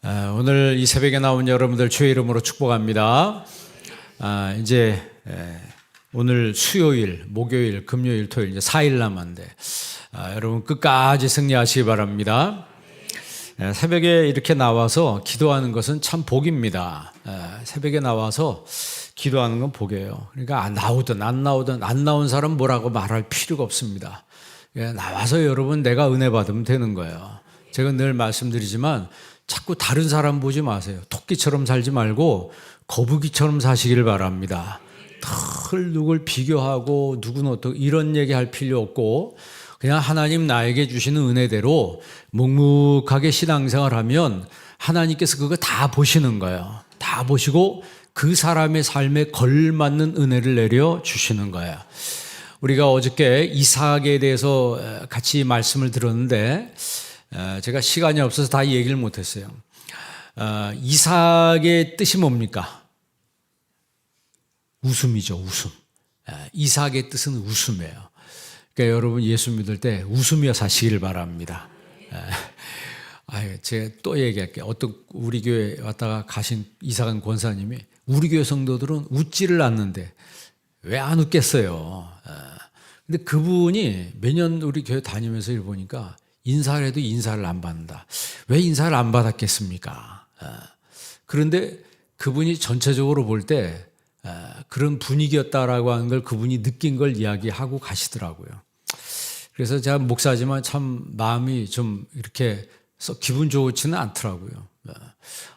오늘 이 새벽에 나온 여러분들 주의 이름으로 축복합니다. 이제 오늘 수요일, 목요일, 금요일, 토요일 이제 4일 남았는데 여러분 끝까지 승리하시기 바랍니다. 새벽에 이렇게 나와서 기도하는 것은 참 복입니다. 새벽에 나와서 기도하는 건 복이에요. 그러니까 나오든 안 나온 사람 뭐라고 말할 필요가 없습니다. 나와서 여러분 내가 은혜 받으면 되는 거예요. 제가 늘 말씀드리지만 자꾸 다른 사람 보지 마세요. 토끼처럼 살지 말고 거북이처럼 사시기를 바랍니다. 늘 누굴 비교하고 누구는 어떻게 이런 얘기할 필요 없고 그냥 하나님 나에게 주시는 은혜대로 묵묵하게 신앙생활하면 하나님께서 그거 다 보시는 거예요. 다 보시고 그 사람의 삶에 걸맞는 은혜를 내려 주시는 거예요. 우리가 어저께 이삭에 대해서 같이 말씀을 들었는데 제가 시간이 없어서 다 얘기를 못했어요. 이삭의 뜻이 뭡니까? 웃음이죠, 웃음. 이삭의 뜻은 웃음이에요. 그러니까 여러분 예수 믿을 때 웃으며 사시길 바랍니다. 제가 또 얘기할게요. 어떤 우리 교회 왔다가 가신 이삭한 권사님이 우리 교회 성도들은 웃지를 않는데 왜 안 웃겠어요? 근데 그분이 매년 우리 교회 다니면서 일 보니까 인사를 해도 인사를 안 받는다. 왜 인사를 안 받았겠습니까? 그런데 그분이 전체적으로 볼 때 그런 분위기였다라고 하는 걸 그분이 느낀 걸 이야기하고 가시더라고요. 그래서 제가 목사지만 참 마음이 좀 이렇게 기분 좋지는 않더라고요.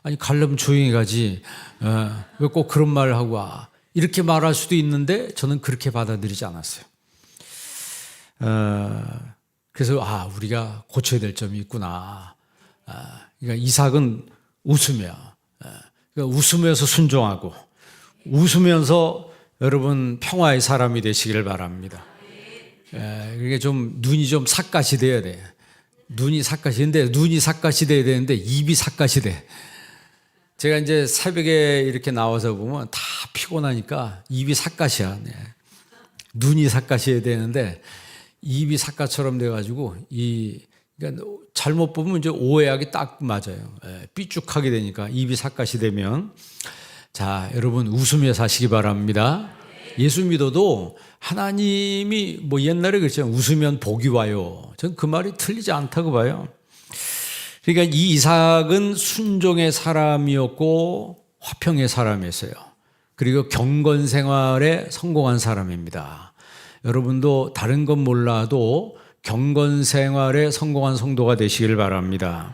아니 가려면 조용히 가지 왜 꼭 그런 말을 하고 와. 이렇게 말할 수도 있는데 저는 그렇게 받아들이지 않았어요. 그래서 우리가 고쳐야 될 점이 있구나. 그러니까 이삭은 웃으며 그러니까 웃으면서 순종하고 웃으면서 여러분 평화의 사람이 되시기를 바랍니다. 그게 좀 눈이 좀 삿갓이 돼야 돼. 눈이 삿갓이 돼야 되는데 입이 삿갓이 돼. 제가 이제 새벽에 이렇게 나와서 보면 다 피곤하니까 입이 삿갓이야. 눈이 삿갓이어야 되는데 입이 삿갓처럼 돼가지고 그러니까 잘못 보면 이제 오해하기 딱 맞아요. 삐죽하게 되니까 입이 삿갓이 되면 자 여러분 웃으며 사시기 바랍니다. 예수 믿어도 하나님이 뭐 옛날에 그랬잖아요. 웃으면 복이 와요. 전 그 말이 틀리지 않다고 봐요. 그러니까 이 이삭은 순종의 사람이었고 화평의 사람이었어요. 그리고 경건 생활에 성공한 사람입니다. 여러분도 다른 건 몰라도 경건 생활에 성공한 성도가 되시기를 바랍니다.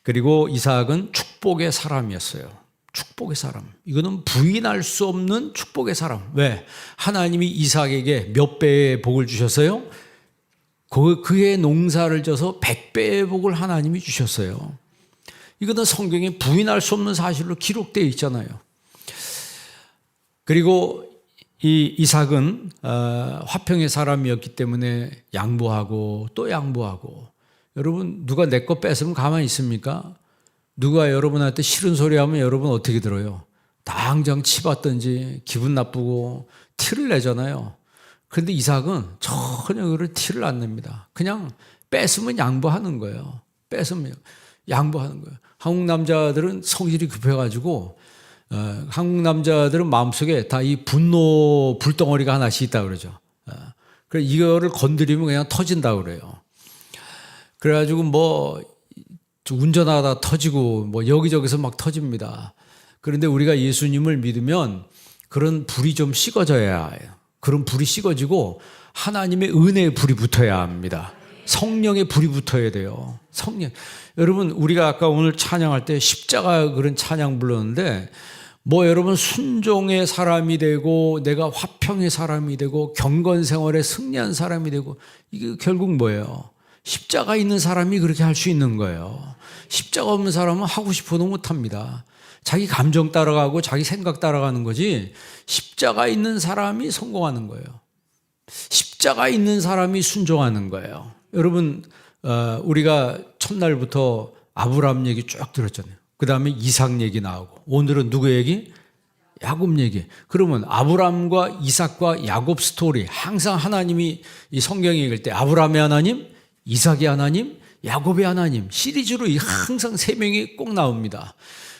그리고 이삭은 축복의 사람이었어요. 축복의 사람. 이거는 부인할 수 없는 축복의 사람. 왜? 하나님이 이삭에게 몇 배의 복을 주셨어요? 그의 농사를 져서 100배의 복을 하나님이 주셨어요. 이거는 성경에 부인할 수 없는 사실로 기록되어 있잖아요. 그리고 이 이삭은 화평의 사람이었기 때문에 양보하고 또 양보하고. 여러분 누가 내 거 뺏으면 가만히 있습니까? 누가 여러분한테 싫은 소리 하면 여러분 어떻게 들어요? 당장 치받든지 기분 나쁘고 티를 내잖아요. 그런데 이삭은 전혀 그걸 티를 안 냅니다. 그냥 뺏으면 양보하는 거예요. 뺏으면 양보하는 거예요. 한국 남자들은 성질이 급해가지고 한국 남자들은 마음속에 다 이 분노 불덩어리가 하나씩 있다 그러죠. 그래서 이거를 건드리면 그냥 터진다 그래요. 그래가지고 뭐 운전하다 터지고 뭐 여기저기서 막 터집니다. 그런데 우리가 예수님을 믿으면 그런 불이 좀 식어져야 해요. 그런 불이 식어지고 하나님의 은혜의 불이 붙어야 합니다. 성령의 불이 붙어야 돼요. 성령. 여러분 우리가 아까 오늘 찬양할 때 십자가 그런 찬양 불렀는데 뭐 여러분 순종의 사람이 되고 내가 화평의 사람이 되고 경건 생활에 승리한 사람이 되고 이게 결국 뭐예요? 십자가 있는 사람이 그렇게 할 수 있는 거예요. 십자가 없는 사람은 하고 싶어도 못합니다. 자기 감정 따라가고 자기 생각 따라가는 거지 십자가 있는 사람이 성공하는 거예요. 십자가 있는 사람이 순종하는 거예요. 여러분 우리가 첫날부터 아브라함 얘기 쭉 들었잖아요. 그 다음에 이삭 얘기 나오고 오늘은 누구 얘기? 야곱 얘기. 그러면 아브라함과 이삭과 야곱 스토리 항상 하나님이 이 성경에 읽을 때 아브라함의 하나님, 이삭의 하나님, 야곱의 하나님 시리즈로 항상 세 명이 꼭 나옵니다.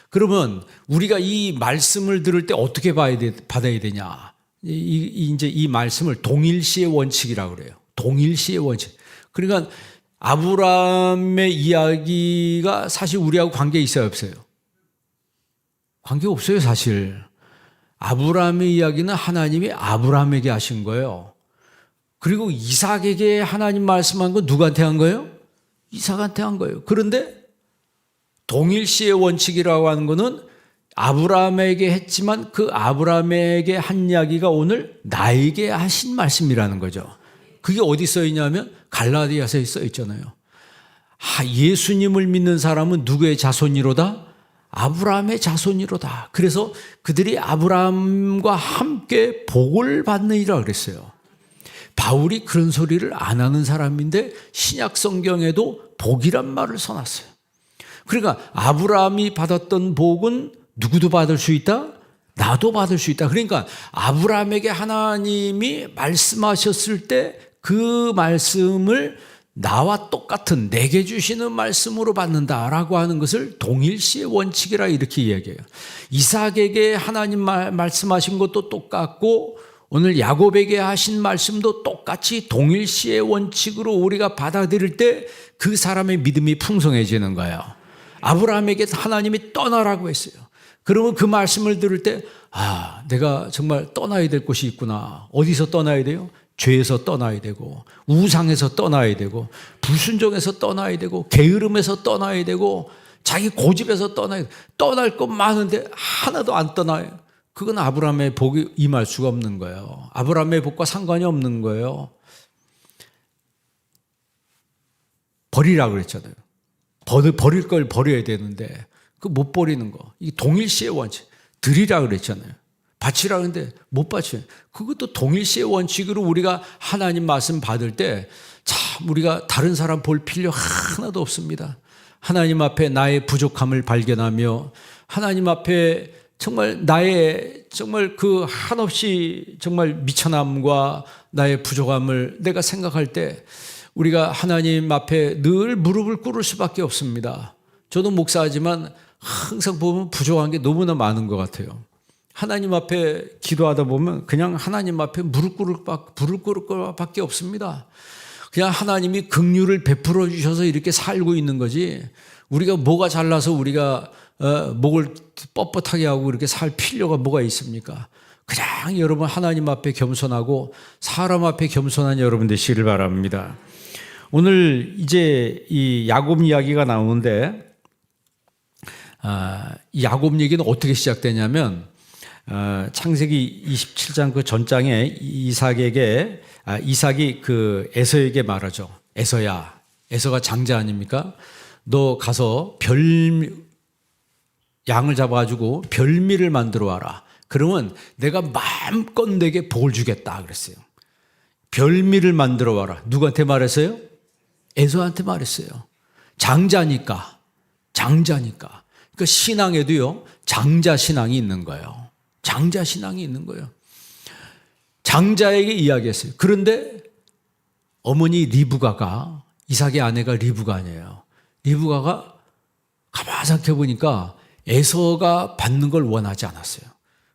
그러면 우리가 이 말씀을 들을 때 어떻게 받아야 되냐? 이제 이 말씀을 동일시의 원칙이라고 그래요. 동일시의 원칙. 그러니까 아브라함의 이야기가 사실 우리하고 관계 있어요, 없어요? 관계 없어요, 사실. 아브라함의 이야기는 하나님이 아브라함에게 하신 거예요. 그리고 이삭에게 하나님 말씀한 건 누구한테 한 거예요? 이삭한테 한 거예요. 그런데 동일시의 원칙이라고 하는 거는 아브라함에게 했지만 그 아브라함에게 한 이야기가 오늘 나에게 하신 말씀이라는 거죠. 그게 어디 써 있냐면 갈라디아서에 써 있잖아요. 예수님을 믿는 사람은 누구의 자손이로다? 아브라함의 자손이로다. 그래서 그들이 아브라함과 함께 복을 받느니라 그랬어요. 바울이 그런 소리를 안 하는 사람인데 신약 성경에도 복이란 말을 써놨어요. 그러니까 아브라함이 받았던 복은 누구도 받을 수 있다? 나도 받을 수 있다. 그러니까 아브라함에게 하나님이 말씀하셨을 때 그 말씀을 나와 똑같은 내게 주시는 말씀으로 받는다라고 하는 것을 동일시의 원칙이라 이렇게 이야기해요. 이삭에게 하나님 말씀하신 것도 똑같고 오늘 야곱에게 하신 말씀도 똑같이 동일시의 원칙으로 우리가 받아들일 때 그 사람의 믿음이 풍성해지는 거예요. 아브라함에게 하나님이 떠나라고 했어요. 그러면 그 말씀을 들을 때 내가 정말 떠나야 될 곳이 있구나. 어디서 떠나야 돼요? 죄에서 떠나야 되고 우상에서 떠나야 되고 불순종에서 떠나야 되고 게으름에서 떠나야 되고 자기 고집에서 떠나야 되고 떠날 것 많은데 하나도 안 떠나요. 그건 아브라함의 복이 임할 수가 없는 거예요. 아브라함의 복과 상관이 없는 거예요. 버리라고 그랬잖아요. 버릴 걸 버려야 되는데 그 못 버리는 거. 이게 동일시의 원칙. 드리라고 그랬잖아요. 바치라 그랬는데 못 바쳐요. 그것도 동일시의 원칙으로 우리가 하나님 말씀 받을 때 참 우리가 다른 사람 볼 필요 하나도 없습니다. 하나님 앞에 나의 부족함을 발견하며 하나님 앞에 정말 나의 정말 그 한없이 정말 미천함과 나의 부족함을 내가 생각할 때 우리가 하나님 앞에 늘 무릎을 꿇을 수밖에 없습니다. 저도 목사지만 항상 보면 부족한 게 너무나 많은 것 같아요. 하나님 앞에 기도하다 보면 그냥 하나님 앞에 무릎 꿇을 것밖에 없습니다. 그냥 하나님이 긍휼을 베풀어 주셔서 이렇게 살고 있는 거지 우리가 뭐가 잘나서 우리가 목을 뻣뻣하게 하고 이렇게 살 필요가 뭐가 있습니까? 그냥 여러분 하나님 앞에 겸손하고 사람 앞에 겸손한 여러분 되시기를 바랍니다. 오늘 이제 이 야곱 이야기가 나오는데 이 야곱 얘기는 어떻게 시작되냐면 창세기 27장 그 전장에 이삭이 그 에서에게 말하죠. 에서야, 에서가 장자 아닙니까? 너 가서 양을 잡아가지고 별미를 만들어 와라. 그러면 내가 마음껏 내게 복을 주겠다 그랬어요. 별미를 만들어 와라. 누구한테 말했어요? 에서한테 말했어요. 장자니까. 그러니까 신앙에도요 장자 신앙이 있는 거예요. 장자 신앙이 있는 거예요. 장자에게 이야기했어요. 그런데 어머니 리브가가 이삭의 아내가 리브가 아니에요. 리브가가 가만히 생각해 보니까 에서가 받는 걸 원하지 않았어요.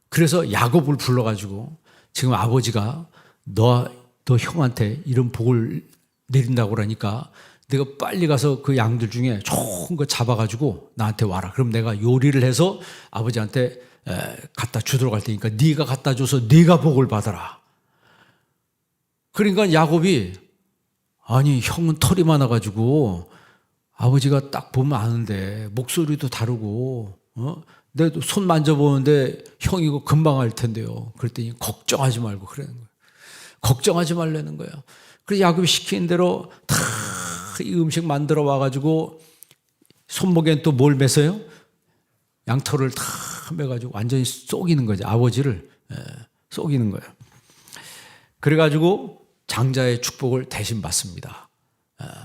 그래서 야곱을 불러가지고 지금 아버지가 너 형한테 이런 복을 내린다고 그러니까 내가 빨리 가서 그 양들 중에 좋은 거 잡아가지고 나한테 와라. 그럼 내가 요리를 해서 아버지한테 갖다 주도록 할 테니까 네가 갖다 줘서 네가 복을 받아라. 그러니까 야곱이 아니 형은 털이 많아가지고 아버지가 딱 보면 아는데 목소리도 다르고 내가 손 만져보는데 형 이거 금방 할 텐데요. 그랬더니 걱정하지 말고 그러는 거예요. 걱정하지 말라는 거예요. 그래서 야곱이 시킨 대로 다 이 음식 만들어 와가지고 손목엔 또 뭘 매서요? 양털을 다 매가지고 완전히 쏘기는 거죠. 아버지를 쏘기는 거예요. 그래가지고 장자의 축복을 대신 받습니다.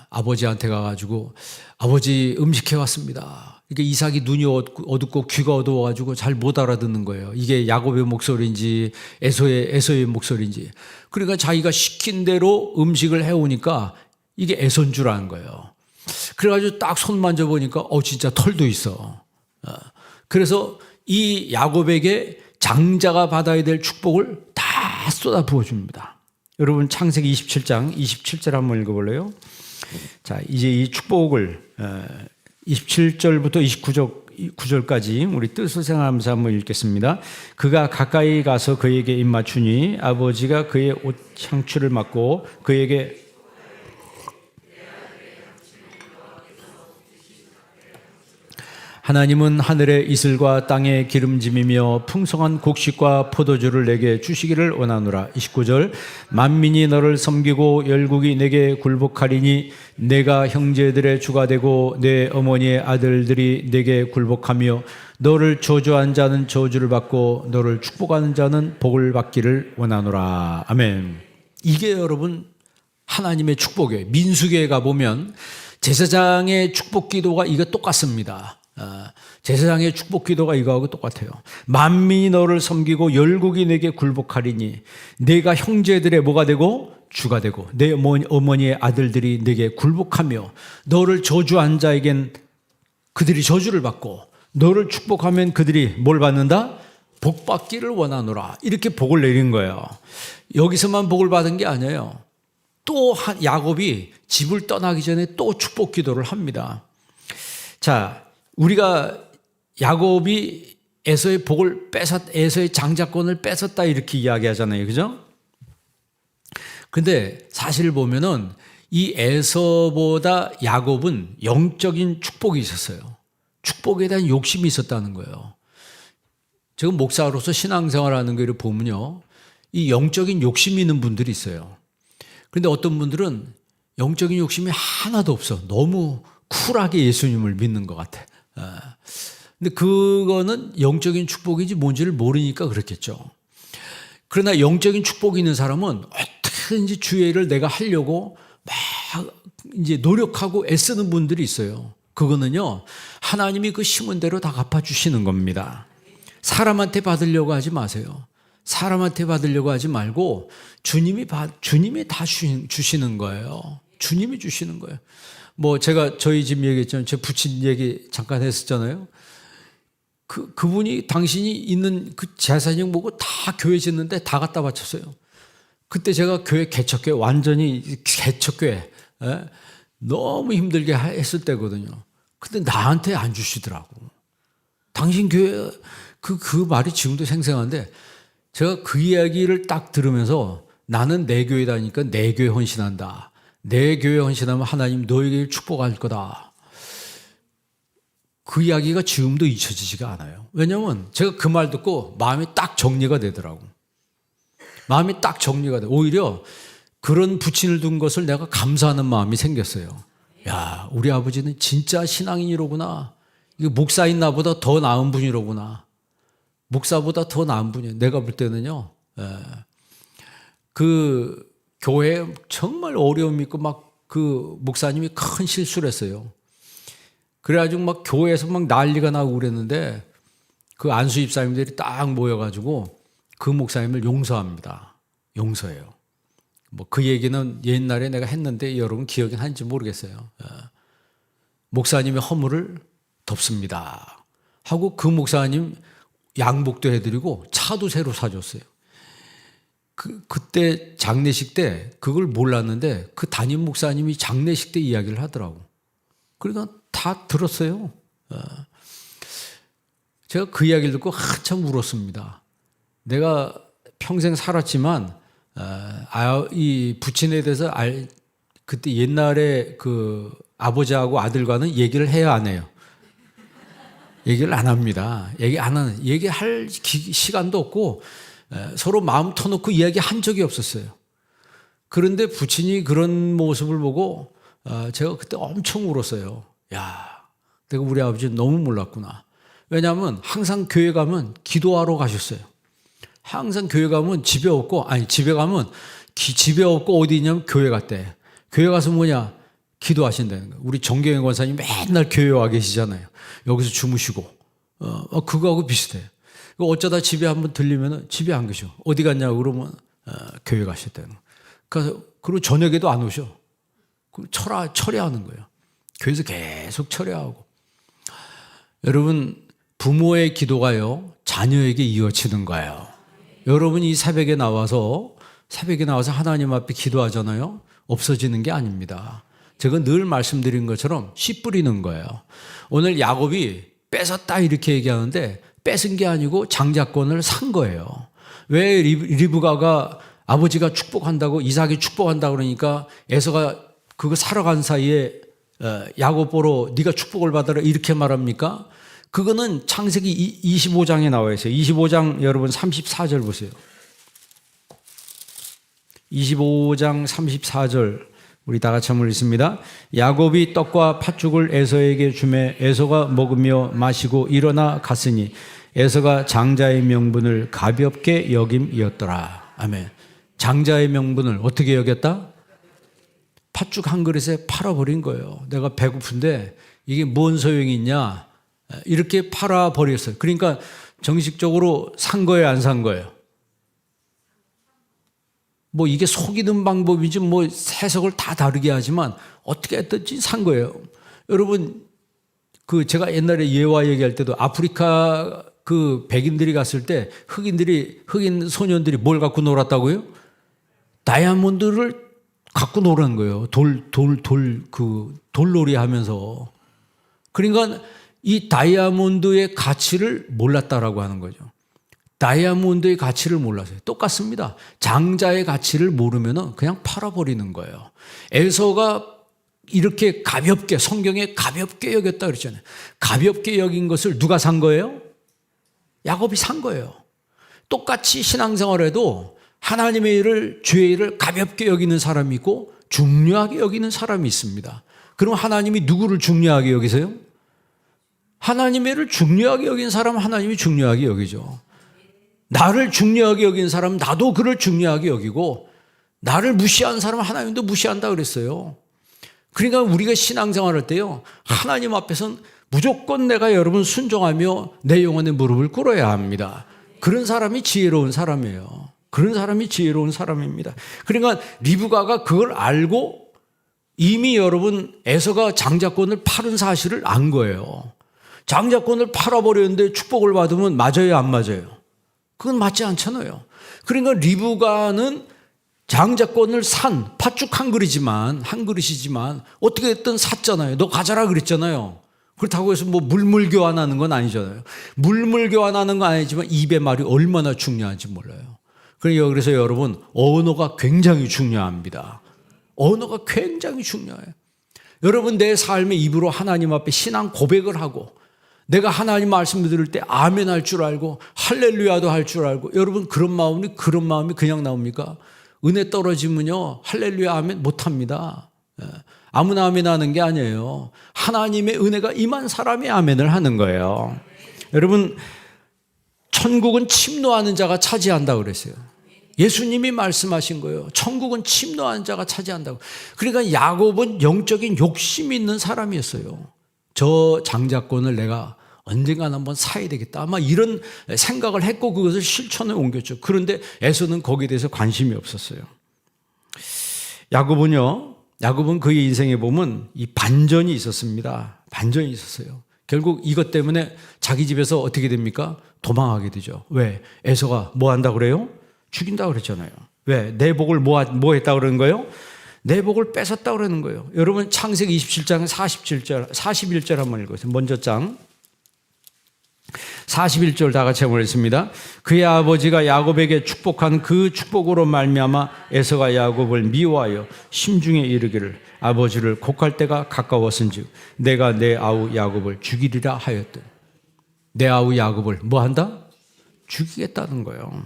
아버지한테 가가지고 아버지 음식해 왔습니다. 이게 이삭이 눈이 어둡고 귀가 어두워가지고 잘 못 알아듣는 거예요. 이게 야곱의 목소리인지 에서의 목소리인지. 그러니까 자기가 시킨 대로 음식을 해오니까 이게 에서인 줄 아는 거예요. 그래가지고 딱 손 만져보니까 진짜 털도 있어. 그래서 이 야곱에게 장자가 받아야 될 축복을 다 쏟아 부어줍니다. 여러분 창세기 27장 27절 한번 읽어볼래요? 자, 이제 이 축복을 27절부터 29절까지 우리 뜻을 생각하면서 한번 읽겠습니다. 그가 가까이 가서 그에게 입맞추니 아버지가 그의 옷 향추를 맡고 그에게 하나님은 하늘의 이슬과 땅의 기름짐이며 풍성한 곡식과 포도주를 내게 주시기를 원하노라. 29절 만민이 너를 섬기고 열국이 내게 굴복하리니 내가 형제들의 주가 되고 내 어머니의 아들들이 내게 굴복하며 너를 저주한 자는 저주를 받고 너를 축복하는 자는 복을 받기를 원하노라. 아멘. 이게 여러분 하나님의 축복이에요. 민수기에 가보면 제사장의 축복 기도가 이거 똑같습니다. 제사장의 축복 기도가 이거하고 똑같아요. 만민이 너를 섬기고 열국이 내게 굴복하리니 내가 형제들의 뭐가 되고 주가 되고 내 어머니의 아들들이 내게 굴복하며 너를 저주한 자에겐 그들이 저주를 받고 너를 축복하면 그들이 뭘 받는다? 복 받기를 원하노라. 이렇게 복을 내린 거예요. 여기서만 복을 받은 게 아니에요. 또 야곱이 집을 떠나기 전에 또 축복 기도를 합니다. 자, 우리가 야곱이 에서의 복을 에서의 장자권을 뺏었다 이렇게 이야기하잖아요. 그죠? 근데 사실 보면은 이 에서보다 야곱은 영적인 축복이 있었어요. 축복에 대한 욕심이 있었다는 거예요. 지금 목사로서 신앙생활하는 거를 보면요. 이 영적인 욕심이 있는 분들이 있어요. 그런데 어떤 분들은 영적인 욕심이 하나도 없어. 너무 쿨하게 예수님을 믿는 것 같아. 근데 그거는 영적인 축복인지 뭔지를 모르니까 그렇겠죠. 그러나 영적인 축복이 있는 사람은 어떻게든지 주의 일을 내가 하려고 막 이제 노력하고 애쓰는 분들이 있어요. 그거는요, 하나님이 그 심은 대로 다 갚아주시는 겁니다. 사람한테 받으려고 하지 마세요. 사람한테 받으려고 하지 말고 주님이 다 주시는 거예요. 주님이 주시는 거예요. 뭐 제가 저희 집 얘기했잖아요. 제 부친 얘기 잠깐 했었잖아요. 그분이 당신이 있는 그 재산이 뭐고 다 교회 짓는데 다 갖다 바쳤어요. 그때 제가 교회 개척교회 완전히 개척교회 너무 힘들게 했을 때거든요. 근데 나한테 안 주시더라고. 당신 교회 그 말이 지금도 생생한데 제가 그 이야기를 딱 들으면서 나는 내 교회 다니까 내 교회 헌신한다. 내 교회 헌신하면 하나님 너에게 축복할 거다. 그 이야기가 지금도 잊혀지지가 않아요. 왜냐하면 제가 그 말 듣고 마음이 딱 정리가 되더라고. 마음이 딱 정리가 돼. 오히려 그런 부친을 둔 것을 내가 감사하는 마음이 생겼어요. 야, 우리 아버지는 진짜 신앙인이로구나. 이거 목사인 나보다 더 나은 분이로구나. 목사보다 더 나은 분이에요. 내가 볼 때는요. 그 교회에 정말 어려움이 있고 막 그 목사님이 큰 실수를 했어요. 그래가지고 막 교회에서 막 난리가 나고 그랬는데 그 안수 집사님들이 딱 모여가지고 그 목사님을 용서합니다. 용서해요. 뭐 그 얘기는 옛날에 내가 했는데 여러분 기억이 나는지 모르겠어요. 목사님의 허물을 덮습니다. 하고 그 목사님 양복도 해드리고 차도 새로 사줬어요. 그때 장례식 때 그걸 몰랐는데 그 담임 목사님이 장례식 때 이야기를 하더라고. 그러니까 다 들었어요. 제가 그 이야기를 듣고 한참 울었습니다. 내가 평생 살았지만 이 부친에 대해서 그때 옛날에 그 아버지하고 아들과는 얘기를 해야 안 해요. 얘기를 안 합니다. 얘기할 시간도 없고 서로 마음 터놓고 이야기한 적이 없었어요. 그런데 부친이 그런 모습을 보고 제가 그때 엄청 울었어요. 야, 내가 우리 아버지는 너무 몰랐구나. 왜냐하면 항상 교회 가면 기도하러 가셨어요. 항상 교회 가면 집에 없고 어디 있냐면 교회 갔대. 교회 가서 뭐냐? 기도하신다는 거예요. 우리 정경영 권사님 맨날 교회 와 계시잖아요. 여기서 주무시고 그거하고 비슷해요. 어쩌다 집에 한번 들리면 집에 안 계셔. 어디 갔냐고 그러면 교회 가셨다는 거예요. 그리고 저녁에도 안 오셔. 철야하는 거예요. 교회에서 계속 철회하고. 여러분, 부모의 기도가요, 자녀에게 이어지는 거예요. 여러분 이 새벽에 나와서 하나님 앞에 기도하잖아요. 없어지는 게 아닙니다. 제가 늘 말씀드린 것처럼 씨 뿌리는 거예요. 오늘 야곱이 뺏었다 이렇게 얘기하는데 뺏은 게 아니고 장자권을 산 거예요. 왜 리브가가 아버지가 축복한다고, 이삭이 축복한다고 그러니까 에서가 그거 사러 간 사이에 야곱 보러 네가 축복을 받아라 이렇게 말합니까? 그거는 창세기 25장에 나와 있어요. 25장 여러분 34절 보세요. 25장 34절 우리 다 같이 한번 읽습니다. 야곱이 떡과 팥죽을 에서에게 주매 에서가 먹으며 마시고 일어나 갔으니 에서가 장자의 명분을 가볍게 여김이었더라. 아멘. 장자의 명분을 어떻게 여겼다? 팥죽 한 그릇에 팔아버린 거예요. 내가 배고픈데 이게 뭔 소용이 있냐? 이렇게 팔아버렸어요. 그러니까 정식적으로 산 거예요, 안 산 거예요? 뭐 이게 속이는 방법이지 뭐 해석을 다 다르게 하지만 어떻게 했든지 산 거예요. 여러분, 그 제가 옛날에 예화 얘기할 때도 아프리카 그 백인들이 갔을 때 흑인 소년들이 뭘 갖고 놀았다고요? 다이아몬드를 갖고 노는 거예요. 돌놀이 하면서. 그러니까 이 다이아몬드의 가치를 몰랐다라고 하는 거죠. 다이아몬드의 가치를 몰랐어요. 똑같습니다. 장자의 가치를 모르면 그냥 팔아버리는 거예요. 에서가 이렇게 가볍게, 성경에 가볍게 여겼다 그랬잖아요. 가볍게 여긴 것을 누가 산 거예요? 야곱이 산 거예요. 똑같이 신앙생활에도 하나님의 일을, 주의 일을 가볍게 여기는 사람이 있고 중요하게 여기는 사람이 있습니다. 그럼 하나님이 누구를 중요하게 여기세요? 하나님의 일을 중요하게 여긴 사람은 하나님이 중요하게 여기죠. 나를 중요하게 여긴 사람은 나도 그를 중요하게 여기고, 나를 무시한 사람은 하나님도 무시한다 그랬어요. 그러니까 우리가 신앙생활할 때요, 하나님 앞에서는 무조건 내가 여러분 순종하며 내 영혼의 무릎을 꿇어야 합니다. 그런 사람이 지혜로운 사람이에요. 그런 사람이 지혜로운 사람입니다. 그러니까 리브가가 그걸 알고 이미 여러분 에서가 장자권을 팔은 사실을 안 거예요. 장자권을 팔아버렸는데 축복을 받으면 맞아요, 안 맞아요? 그건 맞지 않잖아요. 그러니까 리브가는 장자권을 산 팥죽 한 그릇이지만 어떻게 됐든 샀잖아요. 너 가져라 그랬잖아요. 그렇다고 해서 뭐 물물 교환하는 건 아니잖아요. 물물 교환하는 건 아니지만 입의 말이 얼마나 중요한지 몰라요. 그래서 여러분, 언어가 굉장히 중요합니다. 언어가 굉장히 중요해요. 여러분, 내 삶의 입으로 하나님 앞에 신앙 고백을 하고 내가 하나님 말씀을 들을 때 아멘 할 줄 알고 할렐루야도 할 줄 알고, 여러분 그런 마음이 그냥 나옵니까? 은혜 떨어지면요 할렐루야 아멘 못합니다. 아무나 아멘 하는 게 아니에요. 하나님의 은혜가 임한 사람이 아멘을 하는 거예요. 여러분, 천국은 침노하는 자가 차지한다고 그랬어요. 예수님이 말씀하신 거예요. 천국은 침노하는 자가 차지한다고. 그러니까 야곱은 영적인 욕심이 있는 사람이었어요. 저 장자권을 내가 언젠간 한번 사야 되겠다, 아마 이런 생각을 했고 그것을 실천에 옮겼죠. 그런데 에서는 거기에 대해서 관심이 없었어요. 야곱은 그의 인생에 보면 이 반전이 있었습니다. 반전이 있었어요. 결국 이것 때문에 자기 집에서 어떻게 됩니까? 도망하게 되죠. 왜? 에서가 뭐 한다고 그래요? 죽인다고 그랬잖아요. 왜? 내 복을 뭐 했다고 그러는 거예요? 내 복을 뺏었다고 그러는 거예요. 여러분 창세기 27장 41절 한번 읽어보세요. 먼저 장 41절 다 같이 한번 읽습니다. 그의 아버지가 야곱에게 축복한 그 축복으로 말미암아 에서가 야곱을 미워하여 심중에 이르기를 아버지를 곡할 때가 가까웠은즉 내가 내 아우 야곱을 죽이리라 하였던. 내 아우 야곱을 뭐 한다? 죽이겠다는 거예요.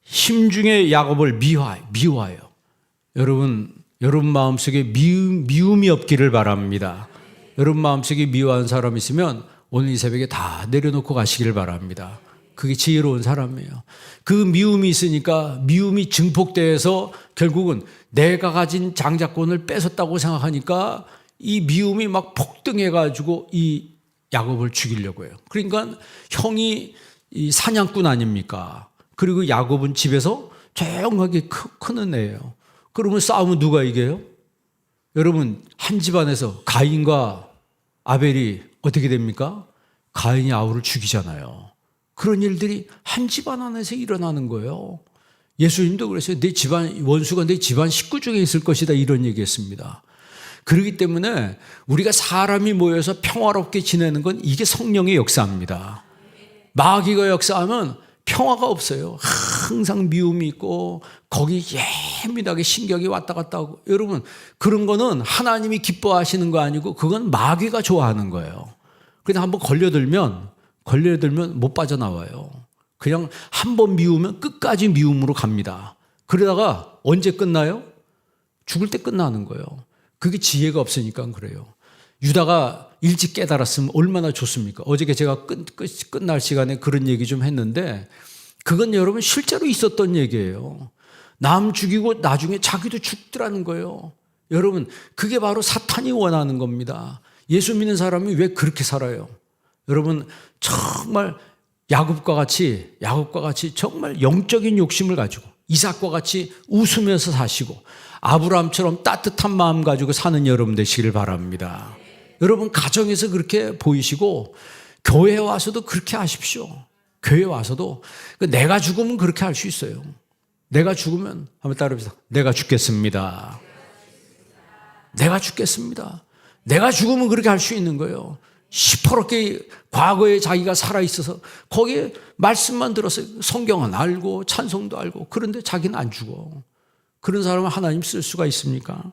심중에 야곱을 미워하여. 여러분 마음속에 미움이 없기를 바랍니다. 여러분 마음속에 미워하는 사람 있으면 오늘 이 새벽에 다 내려놓고 가시기를 바랍니다. 그게 지혜로운 사람이에요. 그 미움이 있으니까 미움이 증폭돼서 결국은 내가 가진 장자권을 뺏었다고 생각하니까 이 미움이 막 폭등해가지고 이 야곱을 죽이려고 해요. 그러니까 형이 이 사냥꾼 아닙니까? 그리고 야곱은 집에서 조용하게 크는 애예요. 그러면 싸우면 누가 이겨요? 여러분, 한 집안에서 가인과 아벨이 어떻게 됩니까? 가인이 아우를 죽이잖아요. 그런 일들이 한 집안 안에서 일어나는 거예요. 예수님도 그랬어요. 내 집안, 원수가 내 집안 식구 중에 있을 것이다, 이런 얘기했습니다. 그렇기 때문에 우리가 사람이 모여서 평화롭게 지내는 건 이게 성령의 역사입니다. 마귀가 역사하면 평화가 없어요. 항상 미움이 있고 거기 예민하게 신경이 왔다 갔다 하고. 여러분, 그런 거는 하나님이 기뻐하시는 거 아니고 그건 마귀가 좋아하는 거예요. 그냥 한번 걸려들면 못 빠져나와요. 그냥 한번 미우면 끝까지 미움으로 갑니다. 그러다가 언제 끝나요? 죽을 때 끝나는 거예요. 그게 지혜가 없으니까 그래요. 유다가 일찍 깨달았으면 얼마나 좋습니까? 어저께 제가 끝날 시간에 그런 얘기 좀 했는데 그건 여러분 실제로 있었던 얘기예요. 남 죽이고 나중에 자기도 죽더라는 거예요. 여러분, 그게 바로 사탄이 원하는 겁니다. 예수 믿는 사람이 왜 그렇게 살아요? 여러분, 정말 야곱과 같이 정말 영적인 욕심을 가지고 이삭과 같이 웃으면서 사시고 아브라함처럼 따뜻한 마음 가지고 사는 여러분 되시기를 바랍니다. 여러분, 가정에서 그렇게 보이시고 교회에 와서도 그렇게 하십시오. 교회에 와서도 내가 죽으면 그렇게 할 수 있어요. 내가 죽으면 한번 따라해보세요. 내가 죽겠습니다. 내가 죽겠습니다. 내가 죽으면 그렇게 할 수 있는 거예요. 시퍼렇게 과거에 자기가 살아있어서 거기에 말씀만 들었어요. 성경은 알고 찬송도 알고. 그런데 자기는 안 죽어. 그런 사람은 하나님 쓸 수가 있습니까?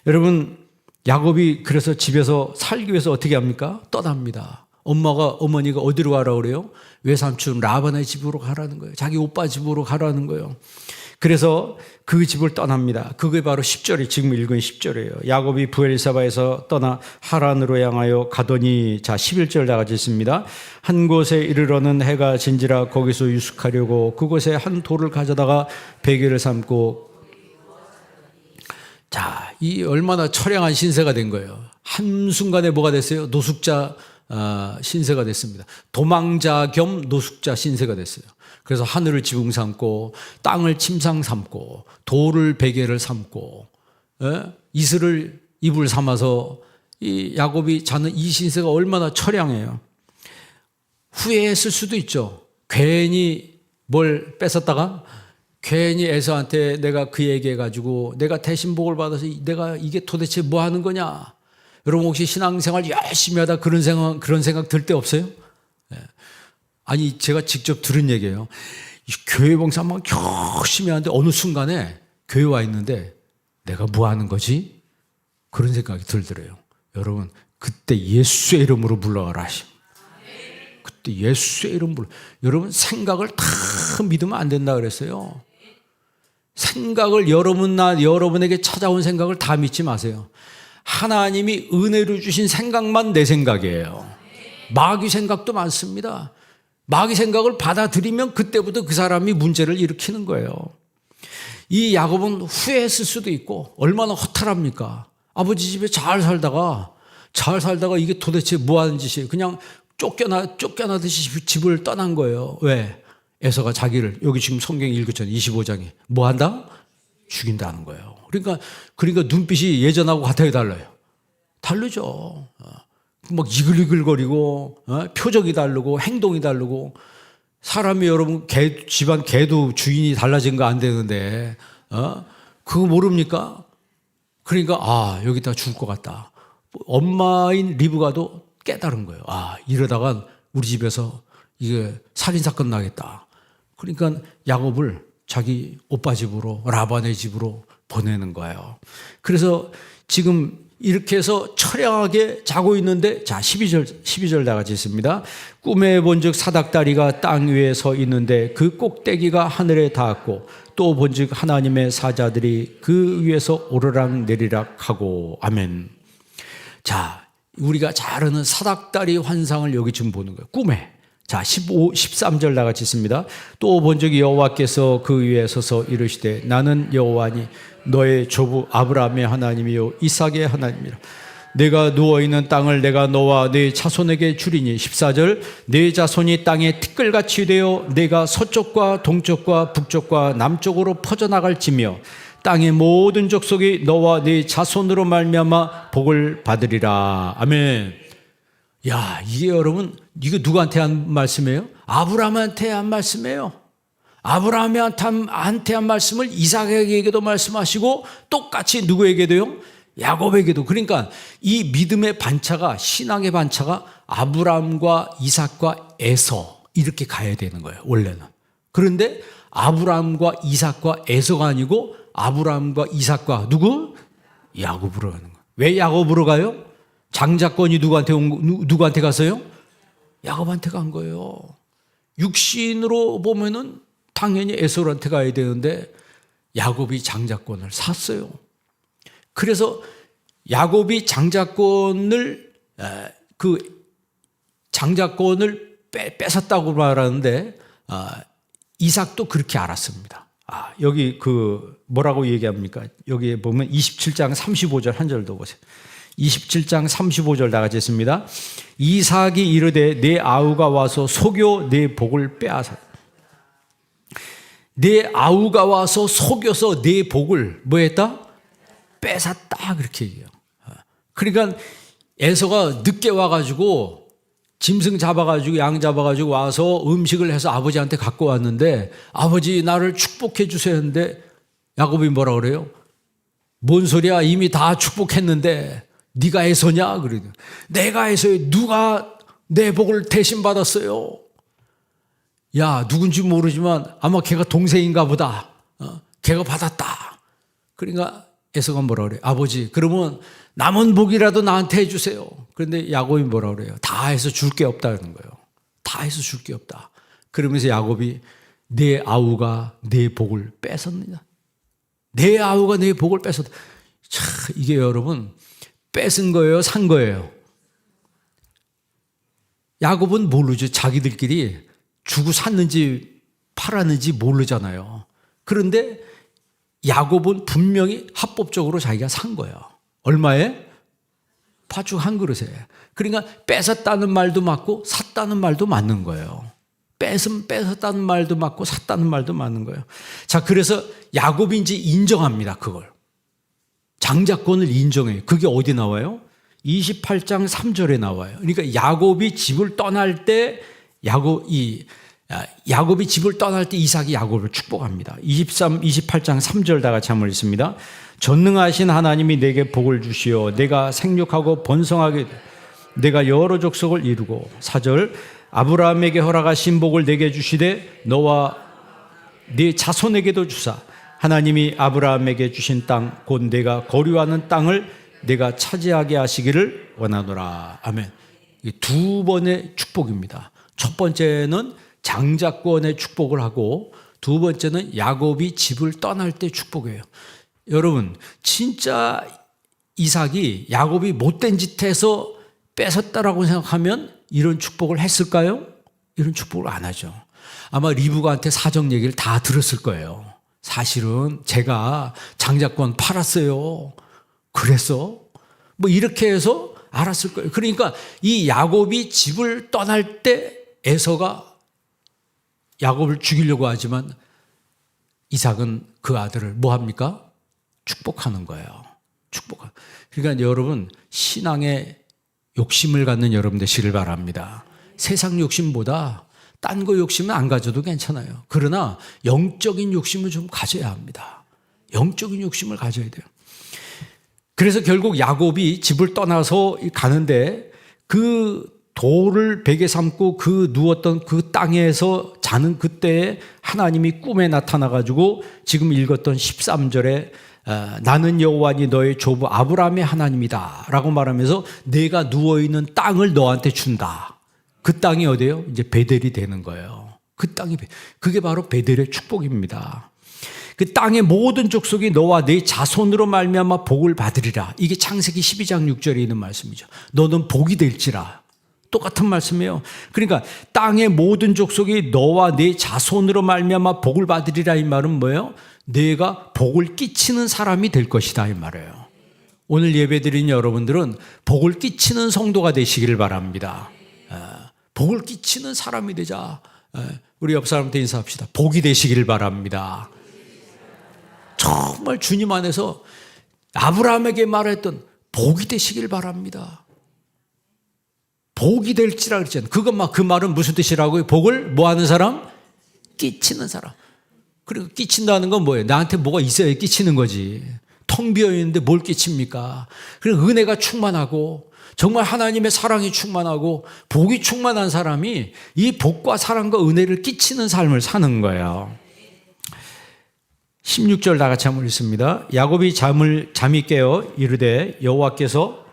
여러분, 야곱이 그래서 집에서 살기 위해서 어떻게 합니까? 떠납니다. 어머니가 어디로 가라고 그래요? 외삼촌 라반의 집으로 가라는 거예요. 자기 오빠 집으로 가라는 거예요. 그래서 그 집을 떠납니다. 그게 바로 10절이 지금 읽은 10절이에요. 야곱이 부엘사바에서 떠나 하란으로 향하여 가더니, 자 11절 다 같이 있습니다. 한 곳에 이르러는 해가 진지라 거기서 유숙하려고 그곳에 한 돌을 가져다가 베개를 삼고. 자, 이 얼마나 처량한 신세가 된 거예요. 한순간에 뭐가 됐어요? 노숙자 신세가 됐습니다. 도망자 겸 노숙자 신세가 됐어요. 그래서 하늘을 지붕 삼고 땅을 침상 삼고 돌을 베개를 삼고 이슬을 이불 삼아서 이 야곱이 자는 이 신세가 얼마나 처량해요. 후회했을 수도 있죠. 괜히 뭘 뺏었다가 괜히 에서한테 내가 그 얘기해가지고 내가 대신 복을 받아서 내가 이게 도대체 뭐 하는 거냐. 여러분, 혹시 신앙생활 열심히 하다 그런 생각 들 때 없어요? 네. 아니, 제가 직접 들은 얘기예요. 교회 봉사 막 열심히 하는데 어느 순간에 교회 와 있는데 내가 뭐 하는 거지? 그런 생각이 들더래요. 여러분, 그때 예수의 이름으로 물러가라 하심. 그때 예수의 이름 불러. 여러분, 생각을 다 믿으면 안 된다 그랬어요. 생각을 여러분에게 찾아온 생각을 다 믿지 마세요. 하나님이 은혜로 주신 생각만 내 생각이에요. 마귀 생각도 많습니다. 마귀 생각을 받아들이면 그때부터 그 사람이 문제를 일으키는 거예요. 이 야곱은 후회했을 수도 있고 얼마나 허탈합니까? 아버지 집에 잘 살다가 이게 도대체 뭐 하는 짓이에요? 그냥 쫓겨나듯이 집을 떠난 거예요. 왜? 에서가 자기를, 여기 지금 성경 읽었잖아요. 25장에 뭐 한다? 죽인다는 거예요. 그러니까 눈빛이 예전하고 같아요, 달라요? 다르죠. 막 이글이글거리고 표정이 다르고 행동이 다르고. 사람이 여러분 집안 개도 주인이 달라진 거 안 되는데 그거 모릅니까? 그러니까 여기다 죽을 것 같다. 엄마인 리브가도 깨달은 거예요. 이러다가 우리 집에서 이게 살인사건 나겠다. 그러니까 야곱을 자기 오빠 집으로, 라반의 집으로 보내는 거예요. 그래서 지금 이렇게 해서 처량하게 자고 있는데, 자 12절 다 같이 있습니다. 꿈에 본즉 사닥다리가 땅 위에 서 있는데 그 꼭대기가 하늘에 닿았고 또 본즉 하나님의 사자들이 그 위에서 오르락 내리락 하고. 아멘. 자, 우리가 잘 아는 사닥다리 환상을 여기 지금 보는 거예요. 꿈에. 자, 13절 다 같이 있습니다. 또 본즉 여호와께서 그 위에 서서 이르시되 나는 여호와니 너의 조부 아브라함의 하나님이요 이삭의 하나님이라. 내가 누워있는 땅을 내가 너와 네 자손에게 주리니. 14절 네 자손이 땅에 티끌같이 되어 내가 서쪽과 동쪽과 북쪽과 남쪽으로 퍼져나갈지며 땅의 모든 족속이 너와 네 자손으로 말미암아 복을 받으리라. 아멘. 야, 이게 여러분, 이거 누구한테 한 말씀이에요? 아브라함한테 한 말씀이에요. 아브라함한테 한 말씀을 이삭에게도 말씀하시고 똑같이 누구에게도요? 야곱에게도. 그러니까 이 믿음의 반차가, 신앙의 반차가 아브라함과 이삭과 에서 이렇게 가야 되는 거예요, 원래는. 그런데 아브라함과 이삭과 에서가 아니고 아브라함과 이삭과 누구? 야곱으로 가는 거예요. 왜 야곱으로 가요? 장자권이 누구한테 갔어요? 야곱한테 간 거예요. 육신으로 보면은 당연히 에서한테 가야 되는데 야곱이 장자권을 샀어요. 그래서 야곱이 장자권을 뺏었다고 말하는데 이삭도 그렇게 알았습니다. 여기 뭐라고 얘기합니까? 여기에 보면 27장 35절 한 절 더 보세요. 27장 35절 다 같이 했습니다. 이삭이 이르되 내 아우가 와서 속여 내 복을 빼앗아. 내 아우가 와서 속여서 내 복을 뭐 했다? 뺏었다. 그렇게 얘기해요. 그러니까 에서가 늦게 와가지고 짐승 잡아가지고 양 잡아가지고 와서 음식을 해서 아버지한테 갖고 왔는데 아버지 나를 축복해 주세요 했는데 야곱이 뭐라 그래요? 뭔 소리야, 이미 다 축복했는데 네가 에서냐? 그래요. 내가 에서요. 누가 내 복을 대신 받았어요? 야, 누군지 모르지만 아마 걔가 동생인가 보다. 걔가 받았다. 그러니까 에서가 뭐라 그래요? 아버지, 그러면 남은 복이라도 나한테 해주세요. 그런데 야곱이 뭐라 그래요? 다 해서 줄 게 없다는 거예요. 다 해서 줄 게 없다. 그러면서 야곱이 내 아우가 내 복을 뺏었느냐? 내 아우가 내 복을 뺏었다. 참, 이게 여러분 뺏은 거예요? 산 거예요? 야곱은 모르죠. 자기들끼리 주고 샀는지 팔았는지 모르잖아요. 그런데 야곱은 분명히 합법적으로 자기가 산 거예요. 얼마에? 팥죽 한 그릇에. 그러니까 뺏었다는 말도 맞고 샀다는 말도 맞는 거예요. 뺏었다는 말도 맞고 샀다는 말도 맞는 거예요. 자, 그래서 야곱이 이제 인정합니다. 그걸. 장자권을 인정해요. 그게 어디 나와요? 28장 3절에 나와요. 그러니까 야곱이 집을 떠날 때 야곱이 집을 떠날 때 이삭이 야곱을 축복합니다. 28장 3절 다 같이 한번 읽습니다. 전능하신 하나님이 내게 복을 주시어 내가 생육하고 번성하게 내가 여러 족속을 이루고 4절 아브라함에게 허락하신 복을 내게 주시되 너와 네 자손에게도 주사 하나님이 아브라함에게 주신 땅 곧 내가 거류하는 땅을 내가 차지하게 하시기를 원하노라. 아멘. 두 번의 축복입니다. 첫 번째는 장자권의 축복을 하고 두 번째는 야곱이 집을 떠날 때 축복이에요. 여러분, 진짜 이삭이 야곱이 못된 짓 해서 뺏었다라고 생각하면 이런 축복을 했을까요? 이런 축복을 안 하죠. 아마 리브가한테 사정 얘기를 다 들었을 거예요. 사실은 제가 장자권 팔았어요. 그래서 뭐 이렇게 해서 알았을 거예요. 그러니까 이 야곱이 집을 떠날 때 에서가 야곱을 죽이려고 하지만 이삭은 그 아들을 뭐 합니까? 축복하는 거예요. 그러니까 여러분, 신앙에 욕심을 갖는 여러분 되시길 바랍니다. 세상 욕심보다 딴 거 욕심은 안 가져도 괜찮아요. 그러나 영적인 욕심을 좀 가져야 합니다. 영적인 욕심을 가져야 돼요. 그래서 결국 야곱이 집을 떠나서 가는데 그 돌을 베개 삼고 그 누웠던 그 땅에서 자는 그때에 하나님이 꿈에 나타나가지고 지금 읽었던 13절에 나는 여호와니 너의 조부 아브라함의 하나님이다 라고 말하면서 내가 누워있는 땅을 너한테 준다. 그 땅이 어디예요? 이제 베델이 되는 거예요. 그 땅이 그게 바로 베델의 축복입니다. 그 땅의 모든 족속이 너와 네 자손으로 말미암아 복을 받으리라. 이게 창세기 12장 6절에 있는 말씀이죠. 너는 복이 될지라. 똑같은 말씀이에요. 그러니까 땅의 모든 족속이 너와 네 자손으로 말미암아 복을 받으리라. 이 말은 뭐예요? 내가 복을 끼치는 사람이 될 것이다 이 말이에요. 오늘 예배드린 여러분들은 복을 끼치는 성도가 되시기를 바랍니다. 복을 끼치는 사람이 되자. 우리 옆 사람한테 인사합시다. 복이 되시기를 바랍니다. 정말 주님 안에서 아브라함에게 말했던 복이 되시길 바랍니다. 복이 될지라 그랬잖아요. 그 말은 무슨 뜻이라고요? 복을 뭐 하는 사람? 끼치는 사람. 그리고 끼친다는 건 뭐예요? 나한테 뭐가 있어야 끼치는 거지. 텅 비어 있는데 뭘 끼칩니까? 그리고 은혜가 충만하고 정말 하나님의 사랑이 충만하고 복이 충만한 사람이 이 복과 사랑과 은혜를 끼치는 삶을 사는 거예요. 16절 다 같이 한번 읽습니다. 야곱이 잠이 깨어 이르되 여호와께서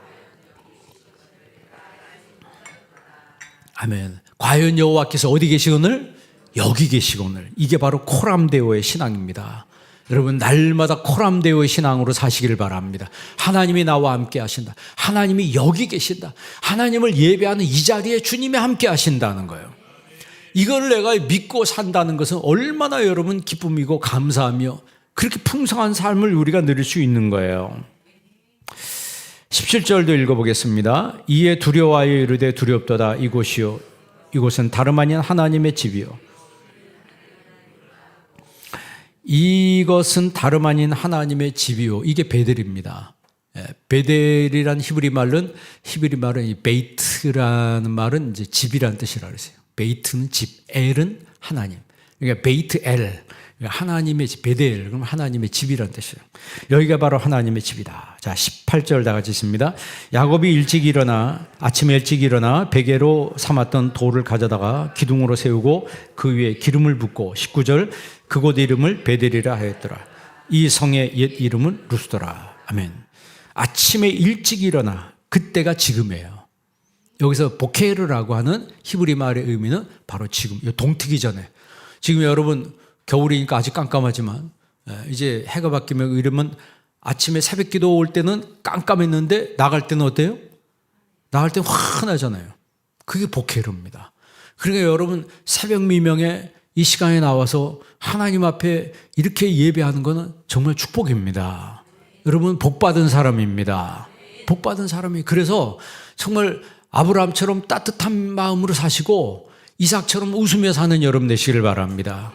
아멘. 과연 여호와께서 어디 계시거늘? 여기 계시거늘. 이게 바로 코람데오의 신앙입니다. 여러분 날마다 코람데오의 신앙으로 사시기를 바랍니다. 하나님이 나와 함께 하신다. 하나님이 여기 계신다. 하나님을 예배하는 이 자리에 주님이 함께 하신다는 거예요. 이걸 내가 믿고 산다는 것은 얼마나 여러분 기쁨이고 감사하며 그렇게 풍성한 삶을 우리가 누릴 수 있는 거예요. 17절도 읽어보겠습니다. 이에 두려워하여 이르되 두렵도다 이곳이요 이곳은 다름 아닌 하나님의 집이요 이것은 다름 아닌 하나님의 집이요. 이게 베델입니다. 베델이란 히브리 말은 이 베이트라는 말은 이제 집이라는 뜻이라 그랬어요. 베이트는 집, 엘은 하나님. 그러니까 베이트 엘. 하나님의 집, 베델, 그럼 하나님의 집이라는 뜻이에요. 여기가 바로 하나님의 집이다. 자, 18절 다 같이 있습니다. 야곱이 아침에 일찍 일어나 베개로 삼았던 돌을 가져다가 기둥으로 세우고 그 위에 기름을 붓고 19절 그곳 이름을 베델이라 하였더라. 이 성의 옛 이름은 루스더라. 아멘. 아침에 일찍 일어나 그때가 지금이에요. 여기서 보케르라고 하는 히브리 말의 의미는 바로 지금, 동트기 전에. 지금 여러분 겨울이니까 아직 깜깜하지만 이제 해가 바뀌면 이러면 아침에 새벽 기도 올 때는 깜깜했는데 나갈 때는 어때요? 나갈 때는 환하잖아요. 그게 보케르입니다. 그러니까 여러분 새벽 미명에 이 시간에 나와서 하나님 앞에 이렇게 예배하는 것은 정말 축복입니다. 여러분 복받은 사람입니다. 복받은 사람이. 그래서 정말 아브라함처럼 따뜻한 마음으로 사시고 이삭처럼 웃으며 사는 여러분 되시길 바랍니다.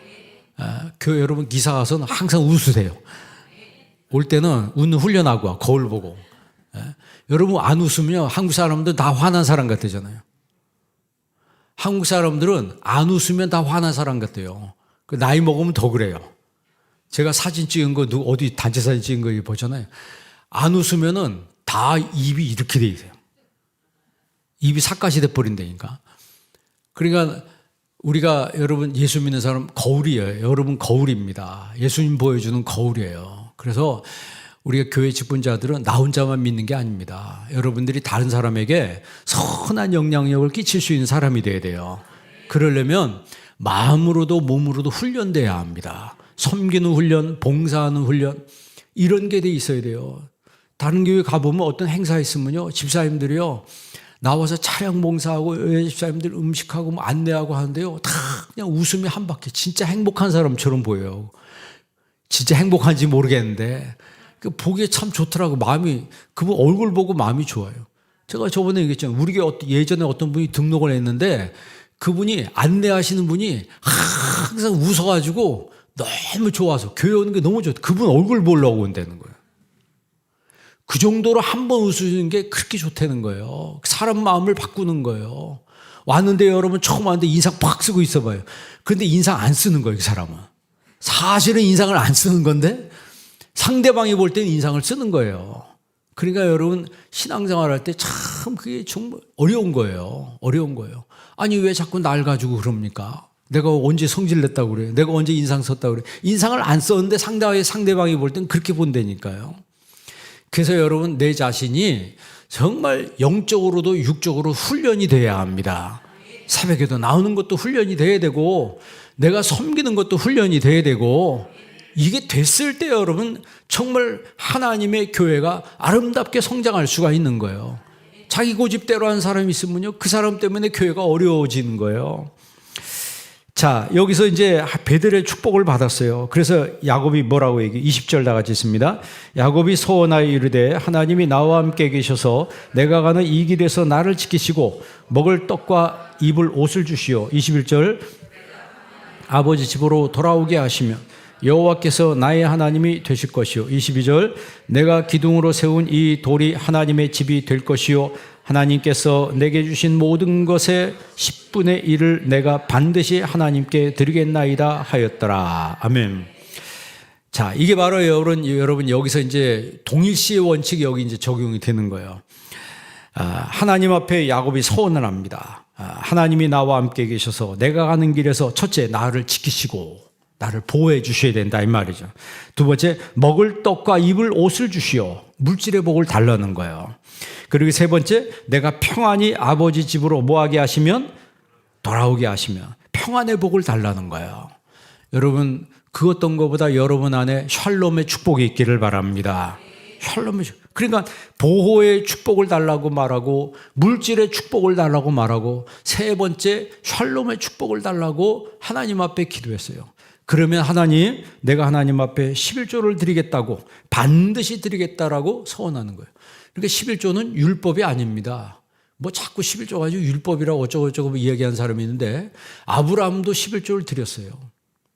교회 여러분 기사 가서는 항상 웃으세요. 올 때는 웃는 훈련하고 와, 거울 보고. 여러분 안 웃으면 한국 사람들 다 화난 사람 같잖아요. 한국 사람들은 안 웃으면 다 화난 사람 같아요. 나이 먹으면 더 그래요. 제가 사진 찍은 거 어디 단체 사진 찍은 거 보잖아요. 안 웃으면은 다 입이 이렇게 돼 있어요. 입이 삿갓이 돼 버린다니까. 그러니까 우리가 여러분 예수 믿는 사람 거울이에요. 여러분 거울입니다. 예수님 보여주는 거울이에요. 그래서 우리가 교회 직분자들은 나 혼자만 믿는 게 아닙니다. 여러분들이 다른 사람에게 선한 영향력을 끼칠 수 있는 사람이 돼야 돼요. 그러려면 마음으로도 몸으로도 훈련돼야 합니다. 섬기는 훈련, 봉사하는 훈련 이런 게 돼 있어야 돼요. 다른 교회 가보면 어떤 행사 있으면요 집사님들이요 나와서 차량 봉사하고 집사님들 음식하고 뭐 안내하고 하는데요 다 그냥 웃음이 한 바퀴. 진짜 행복한 사람처럼 보여요. 진짜 행복한지 모르겠는데 보기에 참 좋더라고. 마음이 그분 얼굴 보고 마음이 좋아요. 제가 저번에 얘기했잖아요. 우리 교회 예전에 어떤 분이 등록을 했는데 그분이 안내하시는 분이 항상 웃어가지고 너무 좋아서 교회 오는 게 너무 좋아. 그분 얼굴 보려고 온다는 거예요. 그 정도로 한 번 웃으시는 게 그렇게 좋다는 거예요. 사람 마음을 바꾸는 거예요. 왔는데 여러분 처음 왔는데 인상 팍 쓰고 있어 봐요. 그런데 인상 안 쓰는 거예요, 그 사람은. 사실은 인상을 안 쓰는 건데 상대방이 볼 때는 인상을 쓰는 거예요. 그러니까 여러분 신앙생활 할 때 참 그게 정말 어려운 거예요. 어려운 거예요. 아니 왜 자꾸 날 가지고 그럽니까? 내가 언제 성질 냈다고 그래요? 내가 언제 인상 썼다고 그래요? 인상을 안 썼는데 상대방이 볼 때는 그렇게 본다니까요. 그래서 여러분 내 자신이 정말 영적으로도 육적으로 훈련이 돼야 합니다. 새벽에도 나오는 것도 훈련이 돼야 되고 내가 섬기는 것도 훈련이 돼야 되고 이게 됐을 때 여러분 정말 하나님의 교회가 아름답게 성장할 수가 있는 거예요. 자기 고집대로 하는 사람이 있으면요 그 사람 때문에 교회가 어려워지는 거예요. 자, 여기서 이제 베델의 축복을 받았어요. 그래서 야곱이 뭐라고 얘기해? 20절 다 같이 있습니다. 야곱이 서원하여 이르되 하나님이 나와 함께 계셔서 내가 가는 이 길에서 나를 지키시고 먹을 떡과 입을 옷을 주시오. 21절 아버지 집으로 돌아오게 하시며 여호와께서 나의 하나님이 되실 것이요. 22절 내가 기둥으로 세운 이 돌이 하나님의 집이 될 것이요. 하나님께서 내게 주신 모든 것의 10분의 1을 내가 반드시 하나님께 드리겠나이다 하였더라. 아멘. 자, 이게 바로 여러분 여기서 이제 동일시의 원칙이 여기 이제 적용이 되는 거예요. 하나님 앞에 야곱이 서원을 합니다. 하나님이 나와 함께 계셔서 내가 가는 길에서 첫째 나를 지키시고 나를 보호해 주셔야 된다 이 말이죠. 두 번째 먹을 떡과 입을 옷을 주시오. 물질의 복을 달라는 거예요. 그리고 세 번째 내가 평안히 아버지 집으로 뭐하게 하시면 돌아오게 하시면 평안의 복을 달라는 거예요. 여러분 그 어떤 것보다 여러분 안에 샬롬의 축복이 있기를 바랍니다. 샬롬의 축복. 그러니까 보호의 축복을 달라고 말하고 물질의 축복을 달라고 말하고 세 번째 샬롬의 축복을 달라고 하나님 앞에 기도했어요. 그러면 하나님 내가 하나님 앞에 11조를 드리겠다고 반드시 드리겠다라고 서원하는 거예요. 그러니까 11조는 율법이 아닙니다. 뭐 자꾸 11조 가지고 율법이라고 어쩌고저쩌고 이야기하는 사람이 있는데 아브라함도 11조를 드렸어요.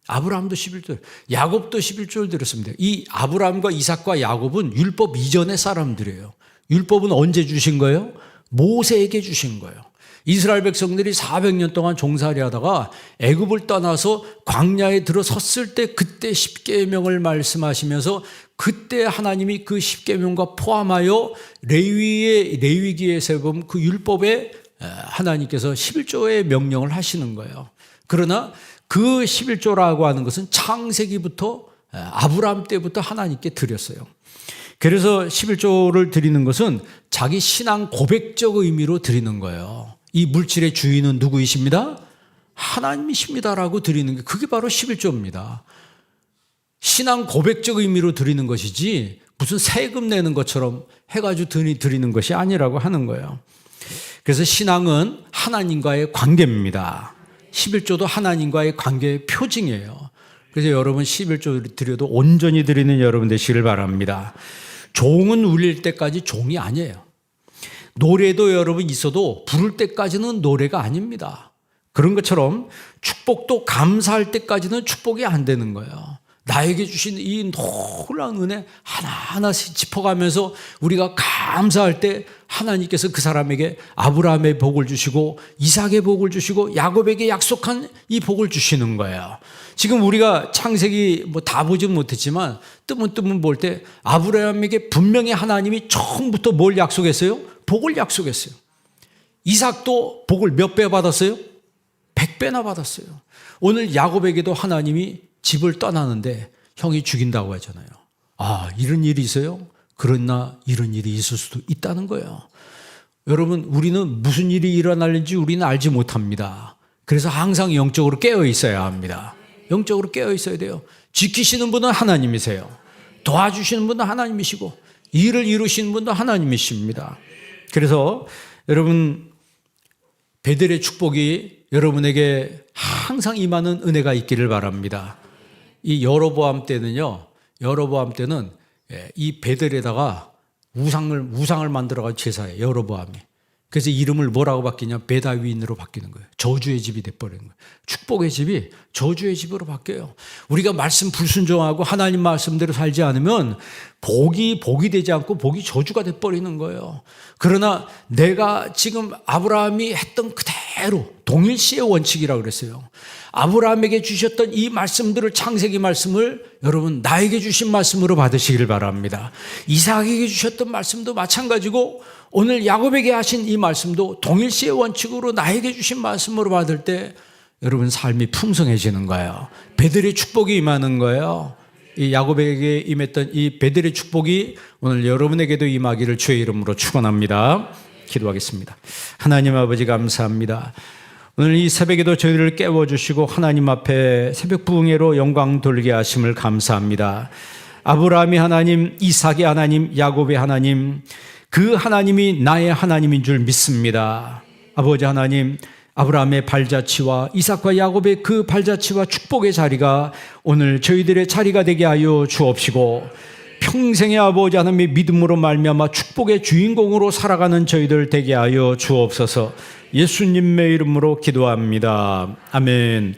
아브라함도 11조, 야곱도 11조를 드렸습니다. 이 아브라함과 이삭과 야곱은 율법 이전의 사람들이에요. 율법은 언제 주신 거예요? 모세에게 주신 거예요. 이스라엘 백성들이 400년 동안 종살이 하다가 애굽을 떠나서 광야에 들어섰을 때 그때 십계명을 말씀하시면서 그때 하나님이 그 십계명과 포함하여 레위기에서 보면 그 율법에 하나님께서 11조의 명령을 하시는 거예요. 그러나 그 11조라고 하는 것은 창세기부터 아브라함 때부터 하나님께 드렸어요. 그래서 11조를 드리는 것은 자기 신앙 고백적 의미로 드리는 거예요. 이 물질의 주인은 누구이십니다? 하나님이십니다라고 드리는 게 그게 바로 11조입니다. 신앙 고백적 의미로 드리는 것이지 무슨 세금 내는 것처럼 해가지고 드리는 것이 아니라고 하는 거예요. 그래서 신앙은 하나님과의 관계입니다. 11조도 하나님과의 관계의 표징이에요. 그래서 여러분 11조 드려도 온전히 드리는 여러분 되시길 바랍니다. 종은 울릴 때까지 종이 아니에요. 노래도 여러분 있어도 부를 때까지는 노래가 아닙니다. 그런 것처럼 축복도 감사할 때까지는 축복이 안 되는 거예요. 나에게 주신 이 놀라운 은혜 하나하나씩 짚어가면서 우리가 감사할 때 하나님께서 그 사람에게 아브라함의 복을 주시고 이삭의 복을 주시고 야곱에게 약속한 이 복을 주시는 거예요. 지금 우리가 창세기 뭐 다 보진 못했지만 뜨문뜨문 볼 때 아브라함에게 분명히 하나님이 처음부터 뭘 약속했어요? 복을 약속했어요. 이삭도 복을 몇 배 받았어요? 100배나 받았어요. 오늘 야곱에게도 하나님이 집을 떠나는데 형이 죽인다고 하잖아요. 아, 이런 일이 있어요? 그러나 이런 일이 있을 수도 있다는 거예요. 여러분, 우리는 무슨 일이 일어날는지 우리는 알지 못합니다. 그래서 항상 영적으로 깨어 있어야 합니다. 영적으로 깨어 있어야 돼요. 지키시는 분은 하나님이세요. 도와주시는 분은 하나님이시고 일을 이루시는 분도 하나님이십니다. 그래서 여러분 베델의 축복이 여러분에게 항상 임하는 은혜가 있기를 바랍니다. 이 여로보암 때는 이 베델에다가 우상을 만들어가지고 제사해 여로보암이. 그래서 이름을 뭐라고 바뀌냐? 베다윈으로 바뀌는 거예요. 저주의 집이 돼버리는 거예요. 축복의 집이 저주의 집으로 바뀌어요. 우리가 말씀 불순종하고 하나님 말씀대로 살지 않으면 복이 되지 않고 복이 저주가 돼버리는 거예요. 그러나 내가 지금 아브라함이 했던 그대로 동일시의 원칙이라고 그랬어요. 아브라함에게 주셨던 이 말씀들을 창세기 말씀을 여러분 나에게 주신 말씀으로 받으시길 바랍니다. 이삭에게 주셨던 말씀도 마찬가지고 오늘 야곱에게 하신 이 말씀도 동일시의 원칙으로 나에게 주신 말씀으로 받을 때 여러분 삶이 풍성해지는 거예요. 베델의 축복이 임하는 거예요. 이 야곱에게 임했던 이 베델의 축복이 오늘 여러분에게도 임하기를 주의 이름으로 축원합니다. 기도하겠습니다. 하나님 아버지 감사합니다. 오늘 이 새벽에도 저희를 깨워주시고 하나님 앞에 새벽 부흥회로 영광 돌게 하심을 감사합니다. 아브라함의 하나님, 이삭의 하나님, 야곱의 하나님, 그 하나님이 나의 하나님인 줄 믿습니다. 아버지 하나님, 아브라함의 발자취와 이삭과 야곱의 그 발자취와 축복의 자리가 오늘 저희들의 자리가 되게 하여 주옵시고 평생의 아버지 하나님의 믿음으로 말미암아 축복의 주인공으로 살아가는 저희들 되게 하여 주옵소서. 예수님의 이름으로 기도합니다. 아멘.